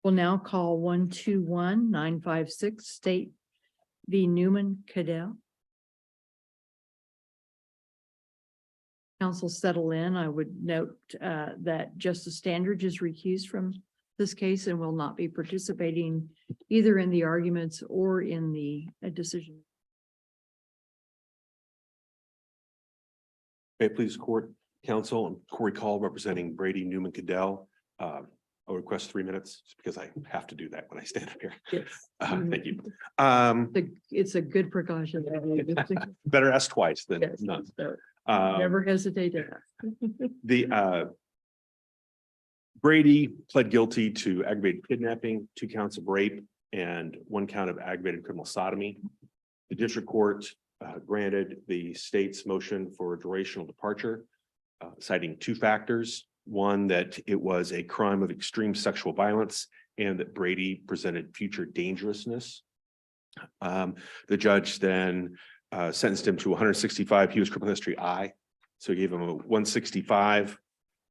We'll now call 121-956 State v. Newman-Caddell. Council settle in. I would note that Justice Standridge is recused from this case and will not be participating either in the arguments or in the decision. May it please court, counsel, I'm Corey Call representing Brady Newman-Caddell. I'll request 3 minutes because I have to do that when I stand up here. Yes. Thank you. It's a good precaution. Better ask twice than Yes, none. so never hesitate to ask. The Brady pled guilty to aggravated kidnapping, 2 counts of rape, and 1 count of aggravated criminal sodomy. The district court granted the state's motion for durational departure, citing 2 factors. One, that it was a crime of extreme sexual violence and that Brady presented future dangerousness. The judge then sentenced him to 165. He was criminal history I, so he gave him a 165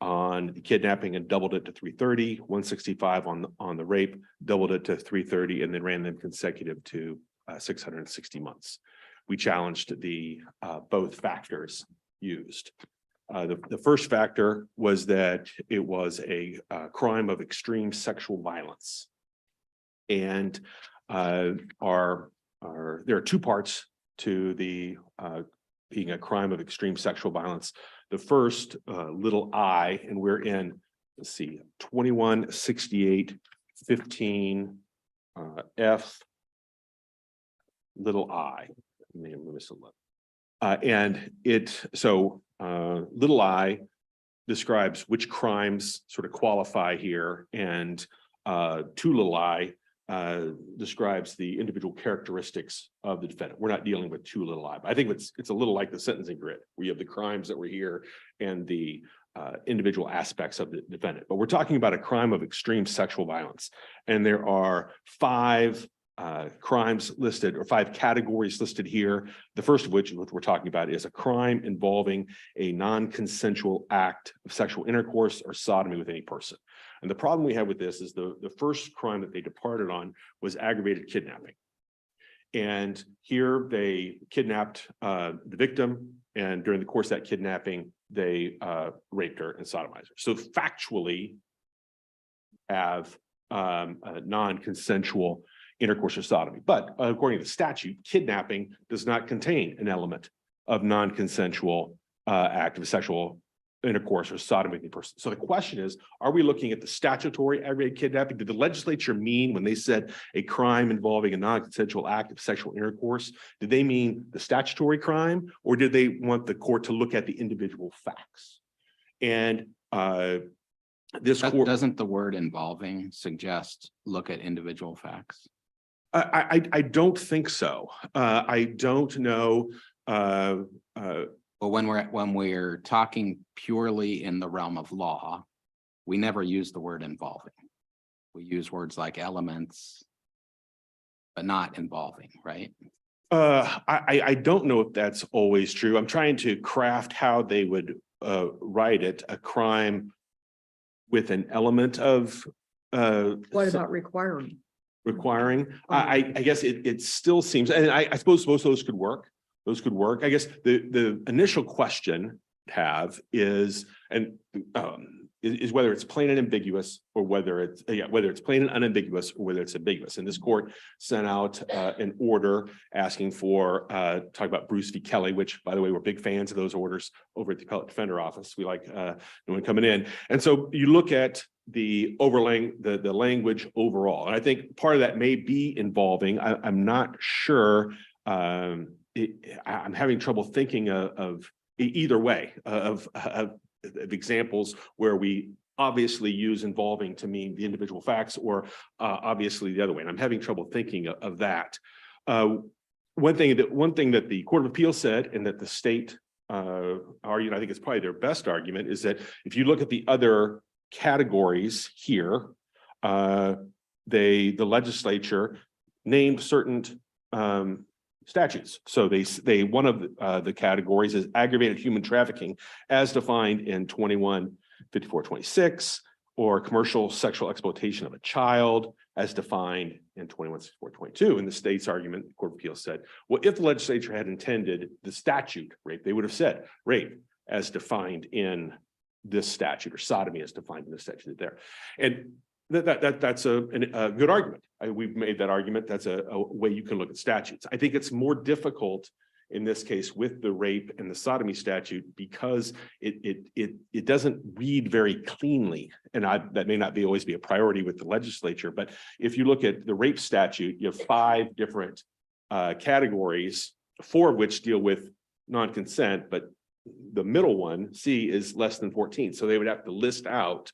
on the kidnapping and doubled it to 330, 165 on the rape, doubled it to 330, and then ran them consecutive to 660 months. We challenged the both factors used. The first factor was that it was a crime of extreme sexual violence, and there are 2 parts to the being a crime of extreme sexual violence. The first, little I, and we're in, let's see, 2168-15 F little I. And little I describes which crimes sort of qualify here, and 2 little I describes the individual characteristics of the defendant. We're not dealing with 2 little I, but I think it's a little like the sentencing grid, where you have the crimes that were here and the individual aspects of the defendant. But we're talking about a crime of extreme sexual violence, and there are 5 crimes listed, or 5 categories listed here. The first of which we're talking about is a crime involving a non-consensual act of sexual intercourse or sodomy with any person. And the problem we have with this is the first crime that they departed on was aggravated kidnapping. And here they kidnapped the victim, and during the course of that kidnapping, they raped her and sodomized her. So factually have a non-consensual intercourse or sodomy. But according to the statute, kidnapping does not contain an element of non-consensual act of sexual intercourse or sodomy with any person. So the question is, are we looking at the statutory aggravated kidnapping? Did the legislature mean, when they said a crime involving a non-consensual act of sexual intercourse, did they mean the statutory crime, or did they want the court to look at the individual facts? And this court doesn't the word involving suggest look at individual facts? I don't think so. I don't know. But when we're talking purely in the realm of law, we never use the word involving. We use words like elements, but not involving, right? I don't know if that's always true. I'm trying to craft how they would write it. A crime with an element of What about requiring? I guess it still seems, and I suppose most of those could work. Those could work. I guess the initial question is whether it's plain and ambiguous, or whether it's plain and unambiguous, or whether it's ambiguous. And this court sent out an order asking for talk about Bruce v. Kelly, which, by the way, we're big fans of those orders over at the Appellate Defender Office. We like no one coming in. And so you look at the overlaying the language overall, and I think part of that may be involving. I'm not sure. I'm having trouble thinking of either way of examples where we obviously use involving to mean the individual facts, or obviously the other way. And I'm having trouble thinking of that. One thing that the Court of Appeals said, and that the state argued, I think it's probably their best argument, is that if you look at the other categories here, the legislature named certain statutes. So they one of the categories is aggravated human trafficking, as defined in 215426, or commercial sexual exploitation of a child as defined in 216422. In the state's argument, the Court of Appeals said, well, if the legislature had intended the statute rape, they would have said rape as defined in this statute, or sodomy as defined in this statute there. And that's a good argument. We've made that argument. That's a way you can look at statutes. I think it's more difficult in this case with the rape and the sodomy statute because it doesn't read very cleanly, and that may not always be a priority with the legislature. But if you look at the rape statute, you have 5 different categories, 4 of which deal with non-consent, but the middle one, C, is less than 14. So they would have to list out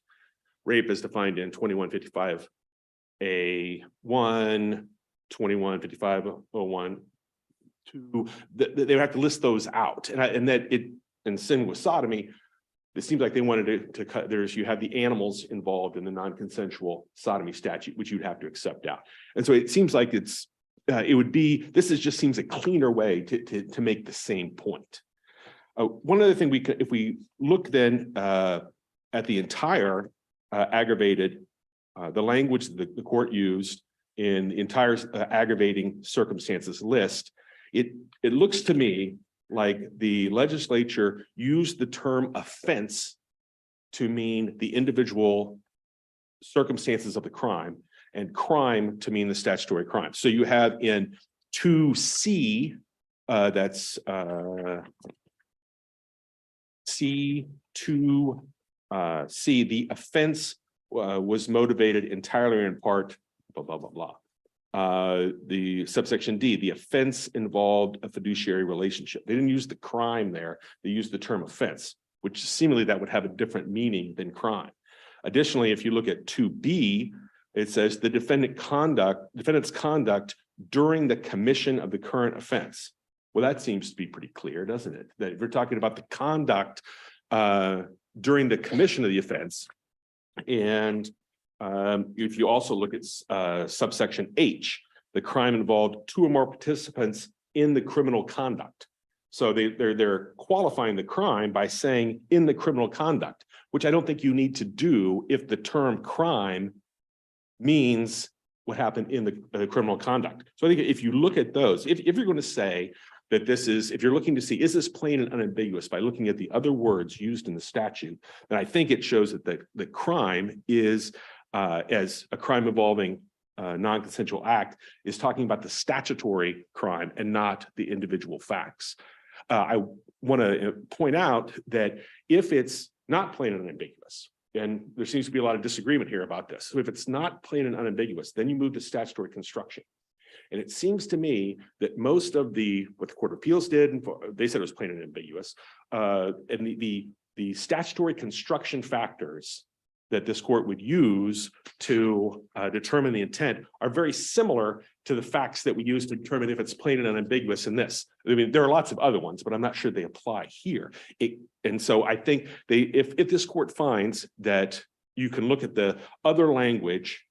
rape as defined in 2155A1, 215501. They would have to list those out, and sin with sodomy. It seems like they wanted to cut. You have the animals involved in the non-consensual sodomy statute, which you'd have to accept out. And so it seems like this just seems a cleaner way to make the same point. One other thing if we look then at the entire aggravated, the language that the court used in the entire aggravating circumstances list, it looks to me like the legislature used the term offense to mean the individual circumstances of the crime, and crime to mean the statutory crime. So you have in 2C, that's C2C, the offense was motivated entirely or in part, blah, blah, blah, blah. The subsection D, the offense involved a fiduciary relationship. They didn't use the crime there. They used the term offense, which seemingly that would have a different meaning than crime. Additionally, if you look at 2B, it says the defendant's conduct during the commission of the current offense. Well, that seems to be pretty clear, doesn't it? That if we're talking about the conduct during the commission of the offense, and if you also look at subsection H, the crime involved 2 or more participants in the criminal conduct. So they're qualifying the crime by saying in the criminal conduct, which I don't think you need to do if the term crime means what happened in the criminal conduct. So I think if you look at those, if you're going to say that if you're looking to see, is this plain and unambiguous by looking at the other words used in the statute, then I think it shows that the crime is as a crime involving non-consensual act is talking about the statutory crime and not the individual facts. I want to point out that if it's not plain and unambiguous, and there seems to be a lot of disagreement here about this. So if it's not plain and unambiguous, then you move to statutory construction. And it seems to me that most of what the Court of Appeals did, and they said it was plain and ambiguous, and the statutory construction factors that this court would use to determine the intent are very similar to the facts that we use to determine if it's plain and unambiguous in this. I mean, there are lots of other ones, but I'm not sure they apply here. And so I think if this court finds that you can look at the other language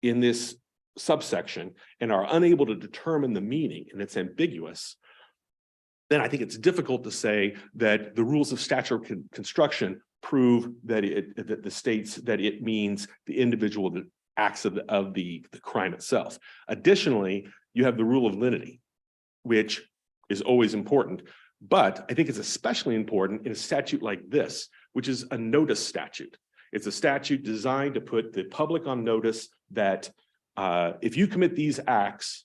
in this subsection and are unable to determine the meaning and it's ambiguous, then I think it's difficult to say that the rules of statutory construction prove that the states that it means the individual acts of the crime itself. Additionally, you have the rule of lenity, which is always important, but I think it's especially important in a statute like this, which is a notice statute. It's a statute designed to put the public on notice that if you commit these acts,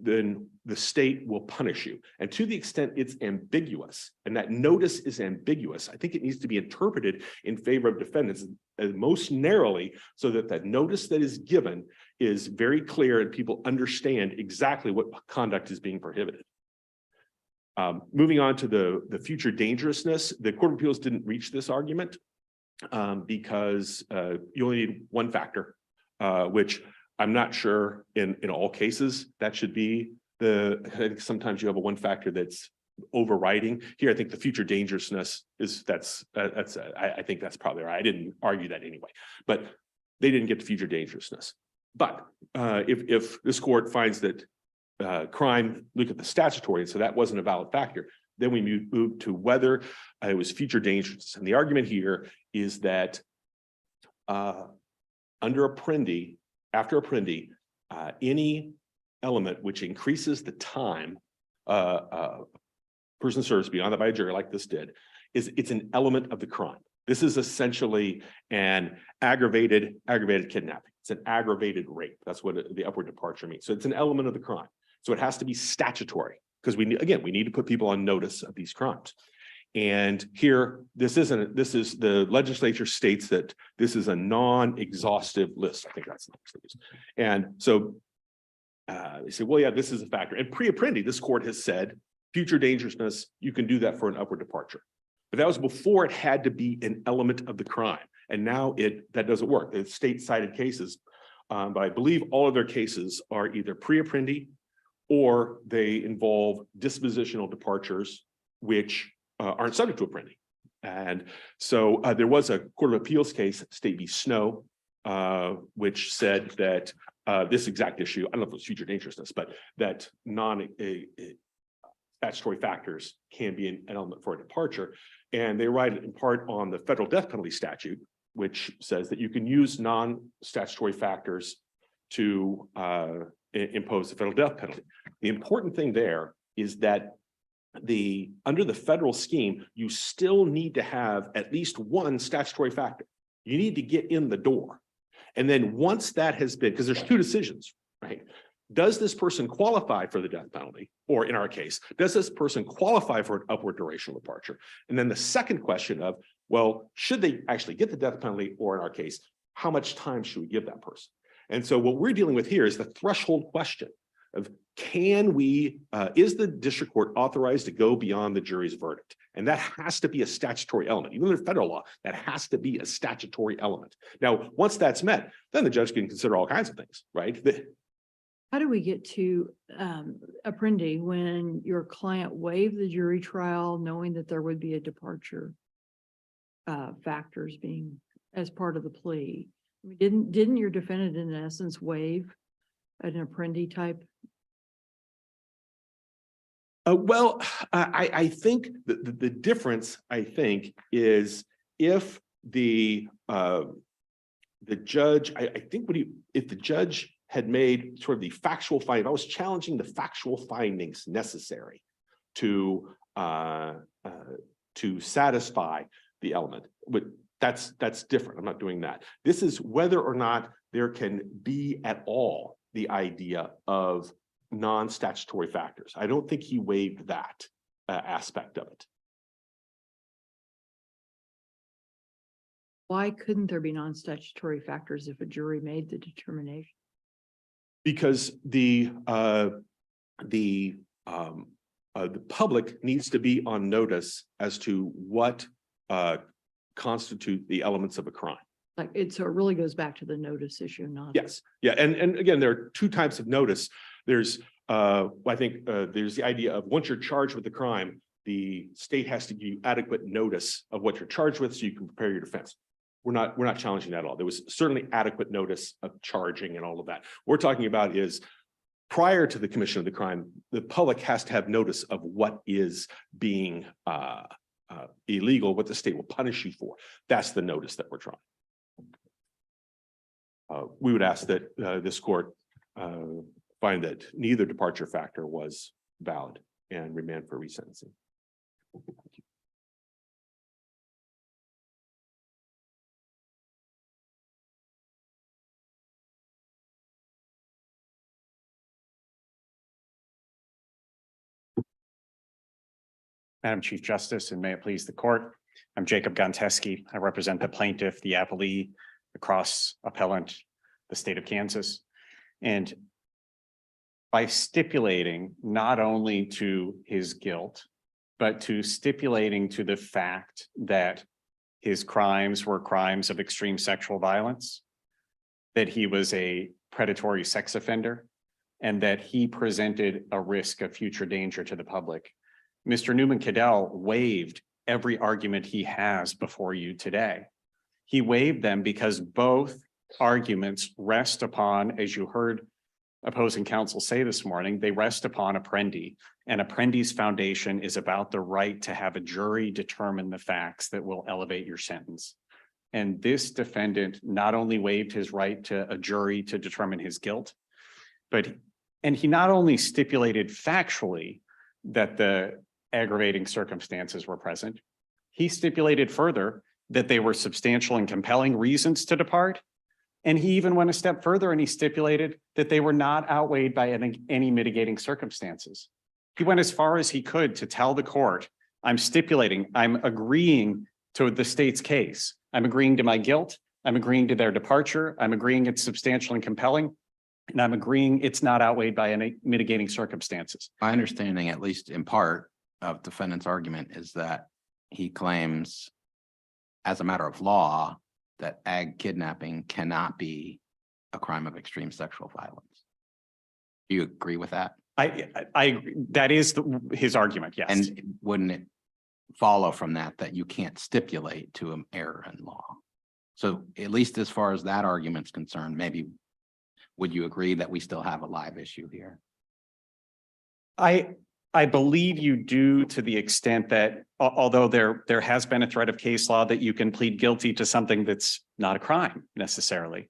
then the state will punish you. And to the extent it's ambiguous, and that notice is ambiguous, I think it needs to be interpreted in favor of defendants most narrowly so that that notice that is given is very clear and people understand exactly what conduct is being prohibited. Moving on to the future dangerousness, the Court of Appeals didn't reach this argument because you only need one factor, which I'm not sure in all cases that should be I think sometimes you have a one factor that's overriding. Here, I think the future dangerousness is I think that's probably right. I didn't argue that anyway, but they didn't get to future dangerousness. But if this court finds that crime, look at the statutory, so that wasn't a valid factor, then we move to whether it was future dangerousness. And the argument here is that under Apprendi, after Apprendi, any element which increases the time person serves beyond that by a jury like this did, it's an element of the crime. This is essentially an aggravated kidnapping. It's an aggravated rape. That's what the upward departure means. So it's an element of the crime. So it has to be statutory because we need to put people on notice of these crimes. And here, this is the legislature states that this is a non-exhaustive list. I think that's the next. And so they say, well, yeah, this is a factor. And pre-Apprendi, this court has said future dangerousness, you can do that for an upward departure. But that was before it had to be an element of the crime. And now that doesn't work. The state cited cases, but I believe all of their cases are either pre-Apprendi or they involve dispositional departures, which aren't subject to Apprendi. And so there was a Court of Appeals case, State v. Snow, which said that this exact issue, I don't know if it was future dangerousness, but that statutory factors can be an element for a departure. And they write it in part on the federal death penalty statute, which says that you can use non-statutory factors to impose the federal death penalty. The important thing there is that under the federal scheme, you still need to have at least one statutory factor. You need to get in the door. And then once that has been, because there's two decisions, right? Does this person qualify for the death penalty? Or in our case, does this person qualify for an upward durational departure? And then the second question of, well, should they actually get the death penalty? Or in our case, how much time should we give that person? And so what we're dealing with here is the threshold question of is the district court authorized to go beyond the jury's verdict? And that has to be a statutory element. Even under federal law, that has to be a statutory element. Now, once that's met, then the judge can consider all kinds of things, right? How do we get to Apprendi when your client waived the jury trial, knowing that there would be a departure factors being as part of the plea? Didn't your defendant in essence waive an Apprendi type? Well, I think the difference, I think, is if the judge, I think if the judge had made sort of the factual finding, I was challenging the factual findings necessary to satisfy the element. But that's different. I'm not doing that. This is whether or not there can be at all the idea of non-statutory factors. I don't think he waived that aspect of it. Why couldn't there be non-statutory factors if a jury made the determination? Because the public needs to be on notice as to what constitute the elements of a crime. So it really goes back to the notice issue, not. Yes. Yeah. And again, there are two types of notice. There's I think there's the idea of once you're charged with the crime, the state has to give you adequate notice of what you're charged with so you can prepare your defense. We're not challenging that at all. There was certainly adequate notice of charging and all of that. What we're talking about is prior to the commission of the crime, the public has to have notice of what is being illegal, what the state will punish you for. That's the notice that we're trying. We would ask that this court find that neither departure factor was valid and remand for resentencing. Madam Chief Justice, and may it please the court. I'm Jacob Gonteski. I represent the plaintiff, the appellee, the cross appellant, the state of Kansas. And by stipulating not only to his guilt, but to stipulating to the fact that his crimes were crimes of extreme sexual violence, that he was a predatory sex offender, and that he presented a risk of future danger to the public, Mr. Newman-Caddell waived every argument he has before you today. He waived them because both arguments rest upon, as you heard opposing counsel say this morning, they rest upon Apprendi, and Apprendi's foundation is about the right to have a jury determine the facts that will elevate your sentence. And this defendant not only waived his right to a jury to determine his guilt, and he not only stipulated factually that the aggravating circumstances were present, he stipulated further that they were substantial and compelling reasons to depart. And he even went a step further and he stipulated that they were not outweighed by any mitigating circumstances. He went as far as he could to tell the court, I'm agreeing to the state's case. I'm agreeing to my guilt. I'm agreeing to their departure. I'm agreeing it's substantial and compelling. And I'm agreeing it's not outweighed by any mitigating circumstances. My understanding, at least in part, of defendant's argument is that he claims, as a matter of law, that ag kidnapping cannot be a crime of extreme sexual violence. Do you agree with that? That is his argument, yes. And wouldn't it follow from that you can't stipulate to an error in law? So at least as far as that argument's concerned, maybe would you agree that we still have a live issue here? I believe you do, to the extent that although there has been a threat of case law that you can plead guilty to something that's not a crime necessarily.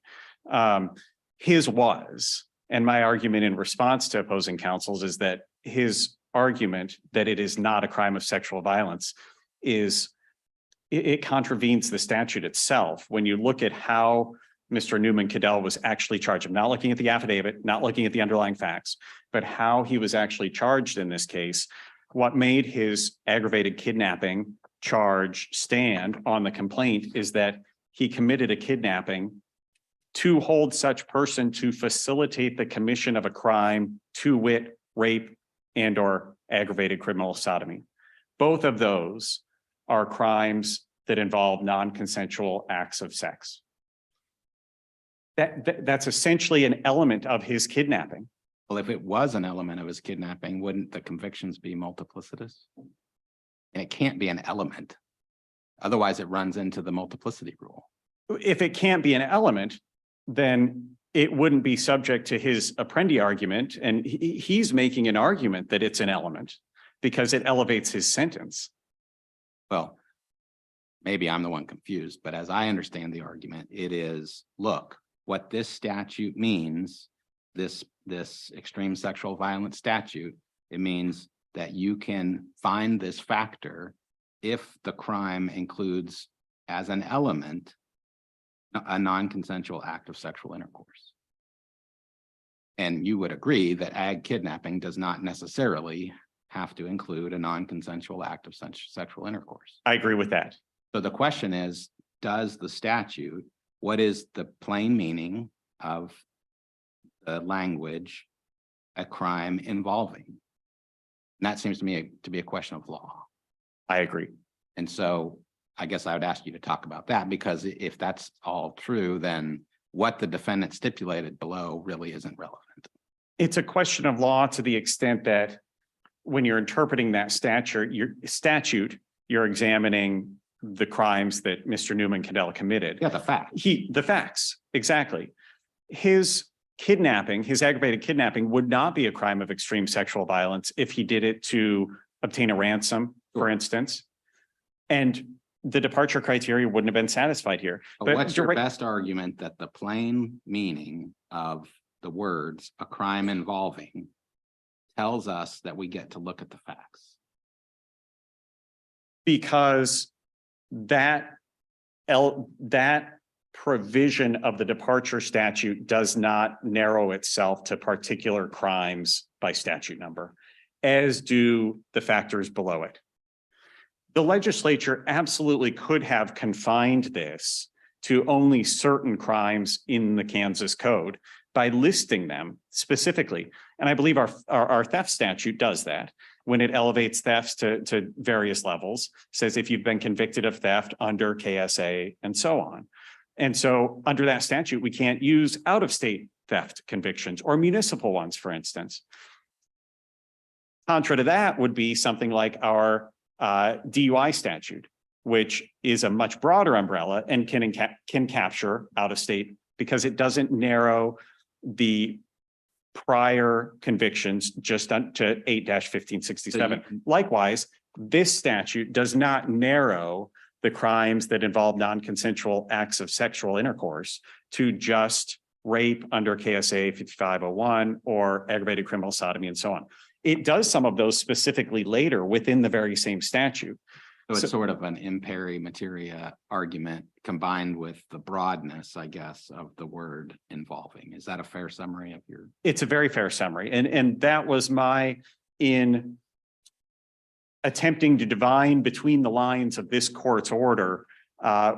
His was, and my argument in response to opposing counsels is that his argument that it is not a crime of sexual violence it contravenes the statute itself. When you look at how Mr. Newman-Caddell was actually charged, I'm not looking at the affidavit, not looking at the underlying facts, but how he was actually charged in this case, what made his aggravated kidnapping charge stand on the complaint is that he committed a kidnapping to hold such person to facilitate the commission of a crime, to wit, rape and or aggravated criminal sodomy. Both of those are crimes that involve non-consensual acts of sex. That's essentially an element of his kidnapping. Well, if it was an element of his kidnapping, wouldn't the convictions be multiplicitous? And it can't be an element. Otherwise, it runs into the multiplicity rule. If it can't be an element, then it wouldn't be subject to his Apprendi argument. And he's making an argument that it's an element because it elevates his sentence. Well, maybe I'm the one confused, but as I understand the argument, it is, look, what this statute means, this extreme sexual violence statute, it means that you can find this factor if the crime includes as an element a non-consensual act of sexual intercourse. And you would agree that ag kidnapping does not necessarily have to include a non-consensual act of sexual intercourse. I agree with that. So the question is, does the statute, what is the plain meaning of the language, a crime involving? And that seems to me to be a question of law. I agree. And so I guess I would ask you to talk about that, because if that's all true, then what the defendant stipulated below really isn't relevant. It's a question of law to the extent that when you're interpreting that statute, you're examining the crimes that Mr. Newman-Caddell committed. Yeah, the fact. The facts, exactly. His kidnapping, his aggravated kidnapping would not be a crime of extreme sexual violence if he did it to obtain a ransom, for instance. And the departure criteria wouldn't have been satisfied here. But what's your best argument that the plain meaning of the words "a crime involving" tells us that we get to look at the facts? Because that provision of the departure statute does not narrow itself to particular crimes by statute number, as do the factors below it. The legislature absolutely could have confined this to only certain crimes in the Kansas Code by listing them specifically. And I believe our theft statute does that when it elevates thefts to various levels, says if you've been convicted of theft under KSA and so on. And so under that statute, we can't use out-of-state theft convictions or municipal ones, for instance. Contra to that would be something like our DUI statute, which is a much broader umbrella and can capture out-of-state because it doesn't narrow the prior convictions just to 8-1567. Likewise, this statute does not narrow the crimes that involve non-consensual acts of sexual intercourse to just rape under KSA 5501 or aggravated criminal sodomy and so on. It does some of those specifically later within the very same statute. So So- it's sort of an imperi materia argument combined with the broadness, I guess, of the word involving. Is that a fair summary of your? It's a very fair summary. And that was in attempting to divine between the lines of this court's order,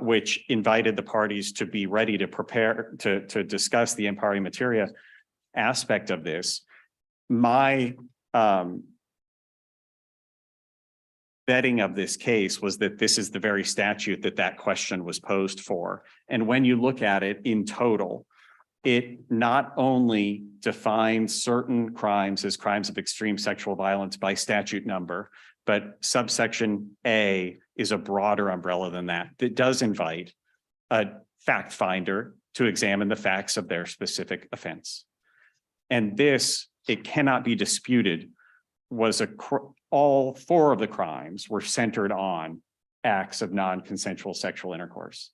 which invited the parties to be ready to prepare to discuss the impari materia aspect of this. My vetting of this case was that this is the very statute that question was posed for. And when you look at it in total, it not only defines certain crimes as crimes of extreme sexual violence by statute number, but subsection A is a broader umbrella than that. That does invite a fact finder to examine the facts of their specific offense. And this, it cannot be disputed, was all four of the crimes were centered on acts of non-consensual sexual intercourse.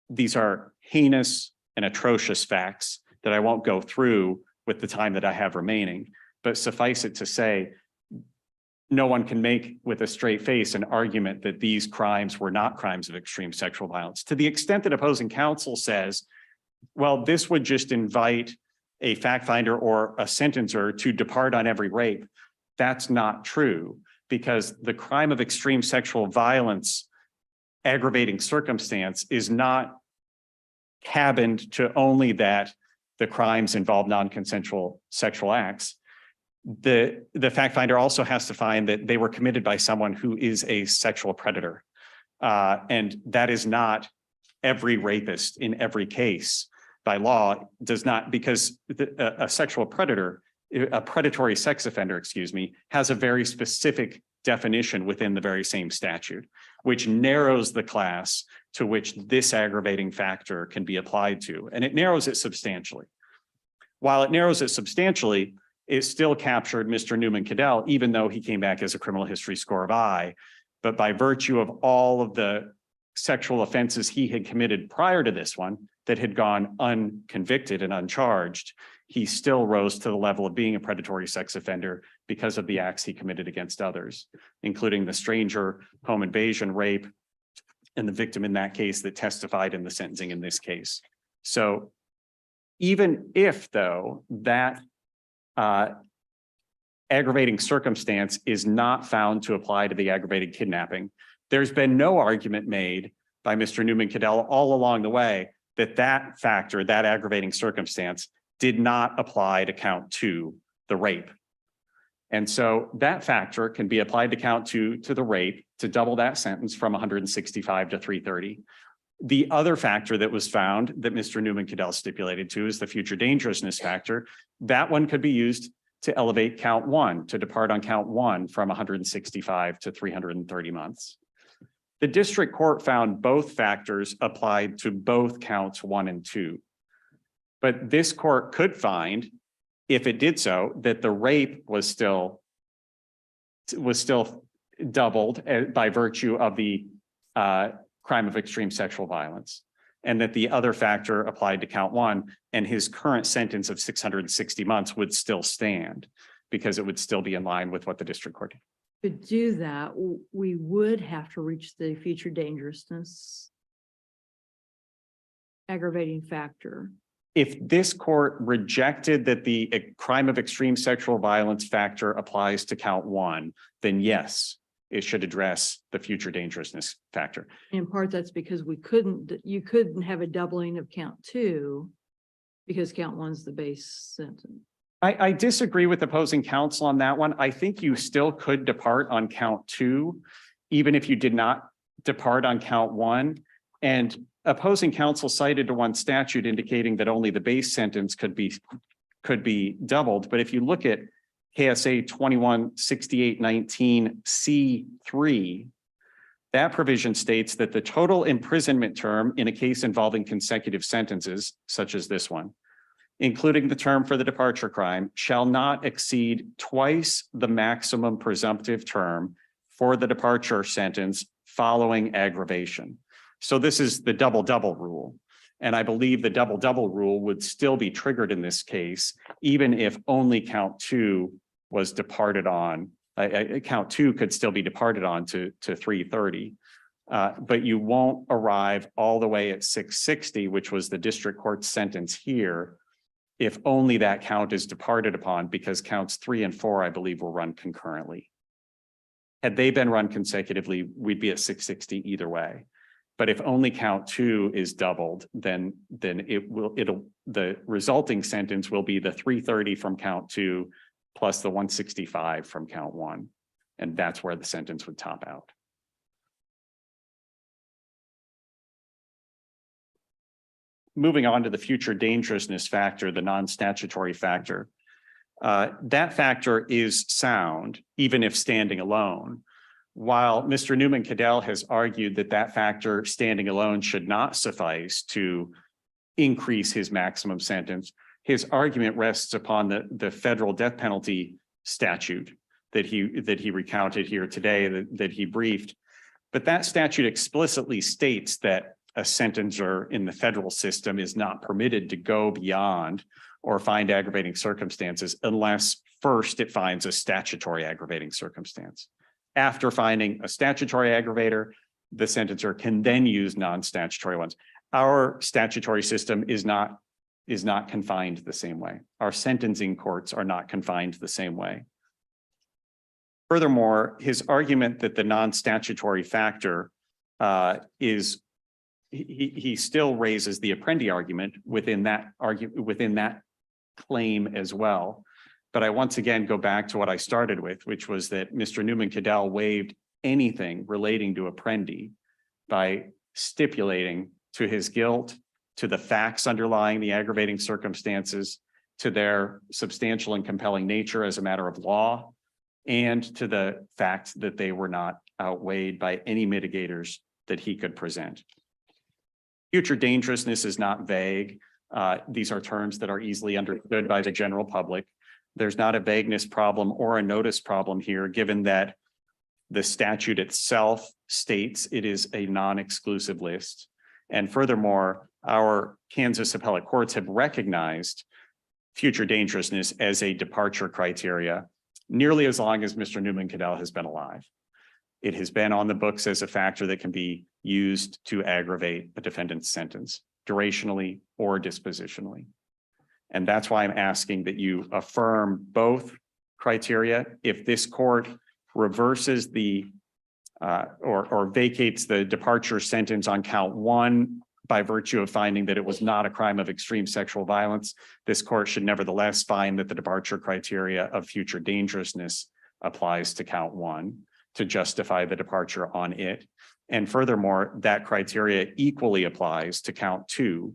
These are heinous and atrocious facts that I won't go through with the time that I have remaining, but suffice it to say, no one can make with a straight face an argument that these crimes were not crimes of extreme sexual violence. To the extent that opposing counsel says, well, this would just invite a fact finder or a sentencer to depart on every rape. That's not true, because the crime of extreme sexual violence aggravating circumstance is not cabined to only that the crimes involve non-consensual sexual acts. The fact finder also has to find that they were committed by someone who is a sexual predator. And that is not every rapist in every case by law, does not, because a sexual predator, a predatory sex offender, excuse me, has a very specific definition within the very same statute, which narrows the class to which this aggravating factor can be applied to. And it narrows it substantially. While it narrows it substantially, it still captured Mr. Newman-Caddell, even though he came back as a criminal history score of I. But by virtue of all of the sexual offenses he had committed prior to this one that had gone unconvicted and uncharged, he still rose to the level of being a predatory sex offender because of the acts he committed against others, including the stranger, home invasion, rape, and the victim in that case that testified in the sentencing in this case. So even if, though, that aggravating circumstance is not found to apply to the aggravated kidnapping, there's been no argument made by Mr. Newman-Caddell all along the way that that factor, that aggravating circumstance, did not apply to count 2, the rape. And so that factor can be applied to count 2 to the rape to double that sentence from 165 to 330. The other factor that was found that Mr. Newman-Caddell stipulated to is the future dangerousness factor. That one could be used to elevate count 1, to depart on count 1 from 165 to 330 months. The district court found both factors applied to both counts 1 and 2. But this court could find, if it did so, that the rape was still doubled by virtue of the crime of extreme sexual violence, and that the other factor applied to count 1, and his current sentence of 660 months would still stand because it would still be in line with what the district court did. To do that, we would have to reach the future dangerousness aggravating factor. If this court rejected that the crime of extreme sexual violence factor applies to count 1, then yes, it should address the future dangerousness factor. In part, that's because you couldn't have a doubling of count 2 because count 1's the base sentence. I disagree with opposing counsel on that one. I think you still could depart on count 2, even if you did not depart on count 1. And opposing counsel cited to one statute indicating that only the base sentence could be doubled. But if you look at KSA 216819 C3, that provision states that the total imprisonment term in a case involving consecutive sentences, such as this one, including the term for the departure crime, shall not exceed twice the maximum presumptive term for the departure sentence following aggravation. So this is the double rule. And I believe the double rule would still be triggered in this case, even if only count 2 was departed on. Count 2 could still be departed on to 330. But you won't arrive all the way at 660, which was the district court sentence here, if only that count is departed upon, because counts 3 and 4, I believe, will run concurrently. Had they been run consecutively, we'd be at 660 either way. But if only count 2 is doubled, then the resulting sentence will be the 330 from count 2 plus the 165 from count 1. And that's where the sentence would top out. Moving on to the future dangerousness factor, the non-statutory factor. That factor is sound, even if standing alone. While Mr. Newman-Caddell has argued that that factor standing alone should not suffice to increase his maximum sentence, his argument rests upon the federal death penalty statute that he recounted here today, that he briefed. But that statute explicitly states that a sentencer in the federal system is not permitted to go beyond or find aggravating circumstances unless first it finds a statutory aggravating circumstance. After finding a statutory aggravator, the sentencer can then use non-statutory ones. Our statutory system is not confined the same way. Our sentencing courts are not confined the same way. Furthermore, his argument that the non-statutory factor is he still raises the Apprendi argument within that claim as well. But I once again go back to what I started with, which was that Mr. Newman-Caddell waived anything relating to Apprendi by stipulating to his guilt, to the facts underlying the aggravating circumstances, to their substantial and compelling nature as a matter of law, and to the fact that they were not outweighed by any mitigators that he could present. Future dangerousness is not vague. These are terms that are easily understood by the general public. There's not a vagueness problem or a notice problem here, given that the statute itself states it is a non-exclusive list. And furthermore, our Kansas appellate courts have recognized future dangerousness as a departure criteria nearly as long as Mr. Newman-Caddell has been alive. It has been on the books as a factor that can be used to aggravate a defendant's sentence, durationally or dispositionally. And that's why I'm asking that you affirm both criteria. If this court reverses or vacates the departure sentence on count 1 by virtue of finding that it was not a crime of extreme sexual violence, this court should nevertheless find that the departure criteria of future dangerousness applies to count 1 to justify the departure on it. And furthermore, that criteria equally applies to count 2.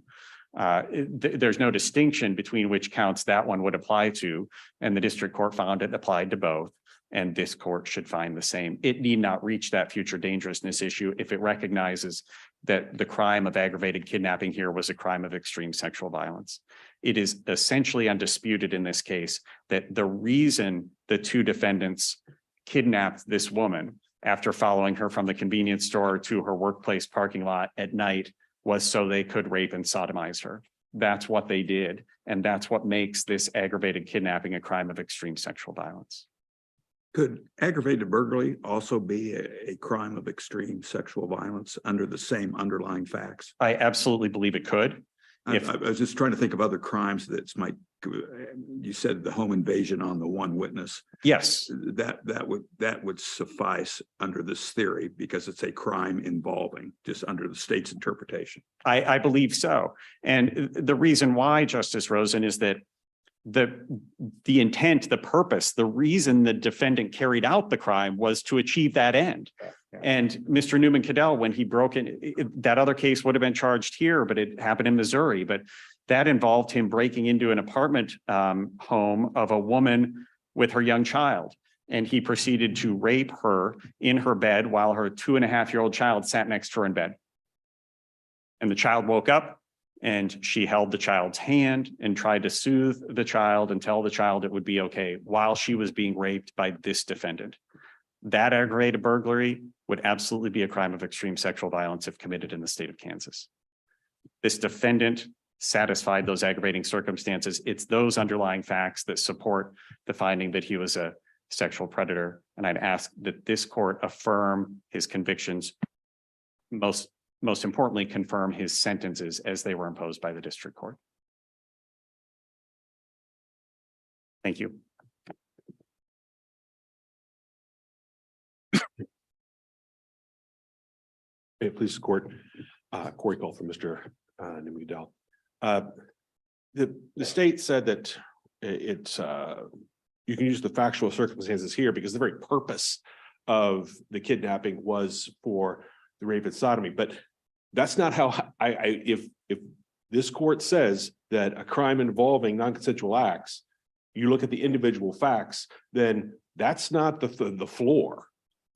There's no distinction between which counts that one would apply to, and the district court found it applied to both, and this court should find the same. It need not reach that future dangerousness issue if it recognizes that the crime of aggravated kidnapping here was a crime of extreme sexual violence. It is essentially undisputed in this case that the reason the 2 defendants kidnapped this woman after following her from the convenience store to her workplace parking lot at night was so they could rape and sodomize her. That's what they did. And that's what makes this aggravated kidnapping a crime of extreme sexual violence. Could aggravated burglary also be a crime of extreme sexual violence under the same underlying facts? I absolutely believe it could. I was just trying to think of other crimes that might, you said the home invasion on the one witness. Yes. That would suffice under this theory because it's a crime involving, just under the state's interpretation. I believe so. And the reason why, Justice Rosen, is that the intent, the purpose, the reason the defendant carried out the crime was to achieve that end. And Mr. Newman-Caddell, when he broke in, that other case would have been charged here, but it happened in Missouri. But that involved him breaking into an apartment home of a woman with her young child. And he proceeded to rape her in her bed while her 2.5-year-old child sat next to her in bed. And the child woke up and she held the child's hand and tried to soothe the child and tell the child it would be okay while she was being raped by this defendant. That aggravated burglary would absolutely be a crime of extreme sexual violence if committed in the state of Kansas. This defendant satisfied those aggravating circumstances. It's those underlying facts that support the finding that he was a sexual predator. And I'd ask that this court affirm his convictions. Most importantly, confirm his sentences as they were imposed by the district court. Thank you. May it please the court, Corey Cole from Mr. Newman-Caddell. The state said that it's you can use the factual circumstances here because the very purpose of the kidnapping was for the rape and sodomy, but that's not how if this court says that a crime involving non-consensual acts, you look at the individual facts, then that's not the floor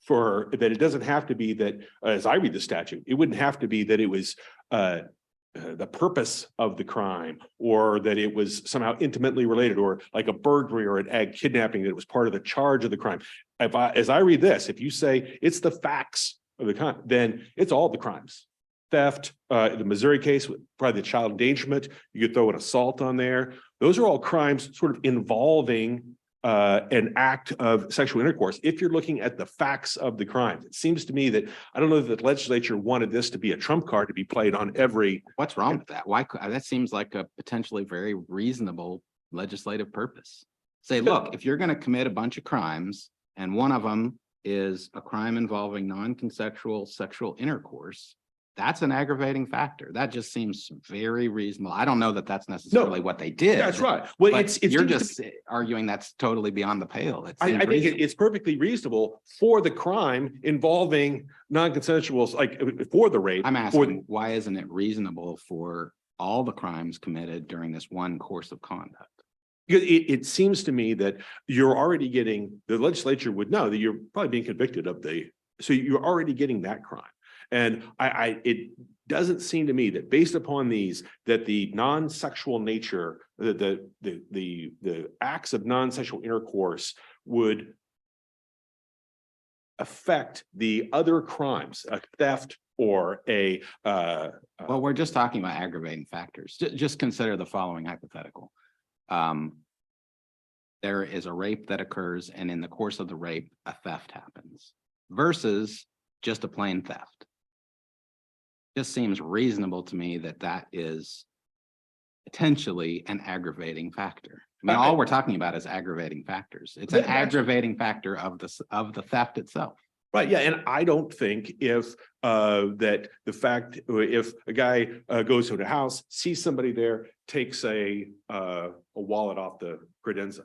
for that. It doesn't have to be that, as I read the statute, it wouldn't have to be that it was the purpose of the crime or that it was somehow intimately related or like a burglary or an egg kidnapping that it was part of the charge of the crime. As I read this, if you say it's the facts of the crime, then it's all the crimes. Theft, the Missouri case, probably the child endangerment, you could throw an assault on there. Those are all crimes sort of involving an act of sexual intercourse. If you're looking at the facts of the crime, it seems to me that I don't know that the legislature wanted this to be a trump card to be played on every. What's wrong with that? Why? That seems like a potentially very reasonable legislative purpose. Say, look, if you're going to commit a bunch of crimes and one of them is a crime involving non-consensual sexual intercourse, that's an aggravating factor. That just seems very reasonable. I don't know that that's necessarily what they did. That's right. Well, but you're just arguing that's totally beyond the pale. I think it's perfectly reasonable for the crime involving non-consensual, like for the rape. I'm asking, why isn't it reasonable for all the crimes committed during this one course of conduct? Because it seems to me that you're already getting, the legislature would know that you're probably being convicted of so you're already getting that crime. And it doesn't seem to me that based upon these, that the non-sexual nature, the acts of non-sexual intercourse would affect the other crimes, a theft or a. Well, we're just talking about aggravating factors. Just consider the following hypothetical. There is a rape that occurs, and in the course of the rape, a theft happens versus just a plain theft. Just seems reasonable to me that that is potentially an aggravating factor. I mean, all we're talking about is aggravating factors. It's an aggravating factor of the theft itself. Right. Yeah. And I don't think if that the fact if a guy goes to the house, sees somebody there, takes a wallet off the credenza.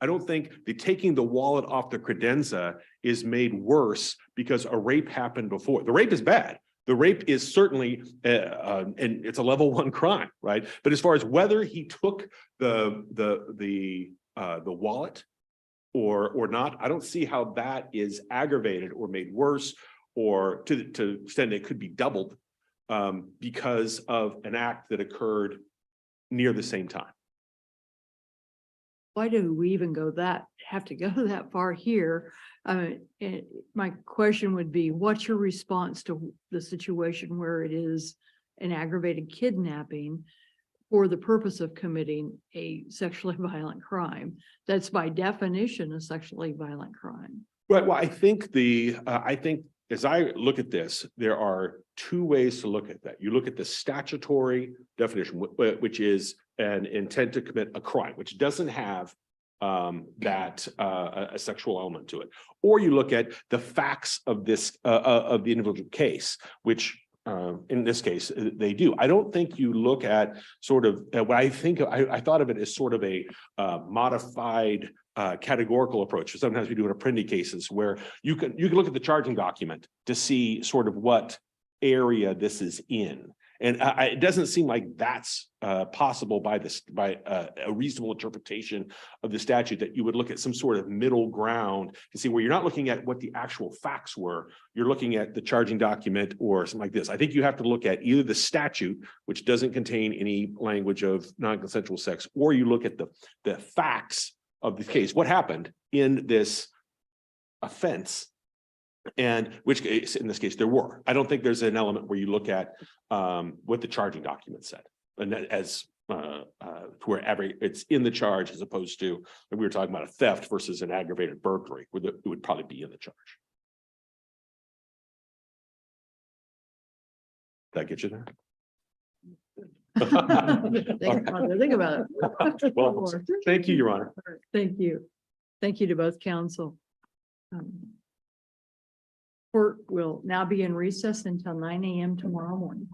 I don't think the taking the wallet off the credenza is made worse because a rape happened before. The rape is bad. The rape is certainly, and it's a level 1 crime, right? But as far as whether he took the wallet or not, I don't see how that is aggravated or made worse, or to the extent it could be doubled because of an act that occurred near the same time. Why do we even have to go that far here? My question would be, what's your response to the situation where it is an aggravated kidnapping for the purpose of committing a sexually violent crime? That's by definition a sexually violent crime. Right. Well, I think as I look at this, there are 2 ways to look at that. You look at the statutory definition, which is an intent to commit a crime, which doesn't have a sexual element to it. Or you look at the facts of this of the individual case, which in this case they do. I don't think you look at sort of what I think I thought of it as sort of a modified categorical approach. Sometimes we do in Apprendi cases where you can look at the charging document to see sort of what area this is in. And it doesn't seem like that's possible by a reasonable interpretation of the statute, that you would look at some sort of middle ground to see where you're not looking at what the actual facts were. You're looking at the charging document or something like this. I think you have to look at either the statute, which doesn't contain any language of non-consensual sex, or you look at the facts of the case. What happened in this offense And which case, in this case, there were. I don't think there's an element where you look at what the charging document said. And that as where it's in the charge as opposed to, when we were talking about a theft versus an aggravated burglary, it would probably be in the charge. Did that get you there? Think about it. Well, thank you, Your Honor. Thank you. Thank you to both counsel. Court will now be in recess until 9 a.m. tomorrow morning.